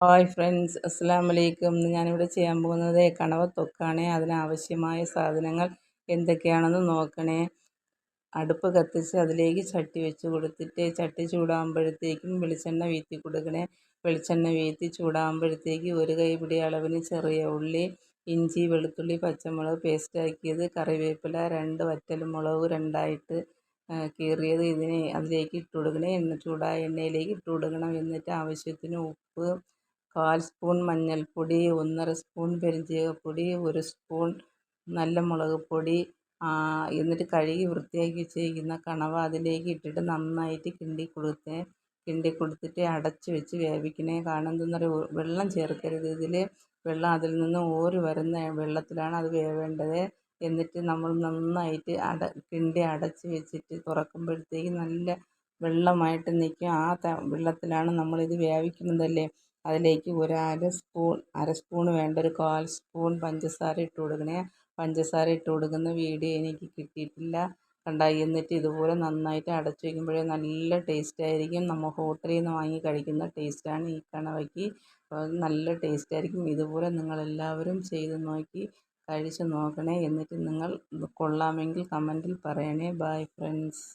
Hi friends, അസ്സലാമു അലൈക്കും. ഇന്ന് ഞാനിവിടെ ചെയ്യാൻ പോകുന്നത് കണവ തൊക്കാണ്. അതിനാവശ്യമായ സാധനങ്ങൾ എന്തൊക്കെയാണെന്ന് നോക്കണേ. അടുപ്പ് കത്തിച്ച് അതിലേക്ക് ചട്ടി വെച്ച് കൊടുത്തിട്ട് ചട്ടി ചൂടാകുമ്പോഴത്തേക്കും വെളിച്ചെണ്ണ വീത്തി കൊടുക്കണേ. വെളിച്ചെണ്ണ വീത്തി ചൂടാകുമ്പോഴത്തേക്ക് ഒരു കൈപ്പിടി അളവിന് ചെറിയ ഉള്ളി, ഇഞ്ചി, വെളുത്തുള്ളി, പച്ചമുളക് പേസ്റ്റാക്കിയത്, കറിവേപ്പില, 2 വറ്റൽമുളക് രണ്ടായിട്ട് കീറിയത് അതിലേക്ക് ഇട്ട് കൊടുക്കണേ. ചൂടായ എണ്ണയിലേക്ക് ഇട്ട് കൊടുക്കണം. എന്നിട്ട് ആവശ്യത്തിന് ഉപ്പ്, 1/4 സ്പൂൺ മഞ്ഞൾപ്പൊടി, 1/2 സ്പൂൺ പെരുംജീരകപ്പൊടി, 1 സ്പൂൺ നല്ല മുളക് പൊടി, എന്നിട്ട് കഴുകി വൃത്തിയാക്കി വെച്ചിരിക്കുന്ന കണവ അതിലേക്ക് ഇട്ടിട്ട് നന്നായിട്ട് കിണ്ടി കൊടുത്തിട്ട് അടച്ച് വെച്ച് വേവിക്കണേ. കാരണം എന്തെന്നറിയോ, വെള്ളം ചേർക്കരുത് ഇതിൽ. വെള്ളം അതിൽ നിന്ന് ഊറി വരുന്ന വെള്ളത്തിലാണ് അത് വേവേണ്ടത്. എന്നിട്ട് നമ്മൾ നന്നായിട്ട് കിണ്ടി അടച്ച് വെച്ചിട്ട് തുറക്കുമ്പോഴത്തേക്ക് നല്ല വെള്ളമായിട്ട് നിൽക്കും. വെള്ളത്തിലാണ് നമ്മളിത് വേവിക്കുന്നതല്ലേ. അതിലേക്ക് അര സ്പൂൺ വേണ്ട, ഒരു 1/4 സ്പൂൺ പഞ്ചസാര ഇട്ട് കൊടുക്കണേ. പഞ്ചസാര ഇട്ട് കൊടുക്കുന്ന വീഡിയോ എനിക്ക് കിട്ടിയിട്ടില്ല. എന്നിട്ട് ഇതുപോലെ നന്നായിട്ട് അടച്ചു വയ്ക്കുമ്പോഴേ നല്ല ടേസ്റ്റായിരിക്കും. നമ്മൾ ഹോട്ടലിൽ നിന്ന് വാങ്ങി കഴിക്കുന്ന ടേസ്റ്റാണ് ഈ കണവയ്ക്ക്. നല്ല ടേസ്റ്റായിരിക്കും. ഇതുപോലെ നിങ്ങളെല്ലാവരും ചെയ്ത് നോക്കി കഴിച്ച് നോക്കണേ. എന്നിട്ട് നിങ്ങൾ കൊള്ളാമെങ്കിൽ കമൻറ്റിൽ പറയണേ. Bye friends.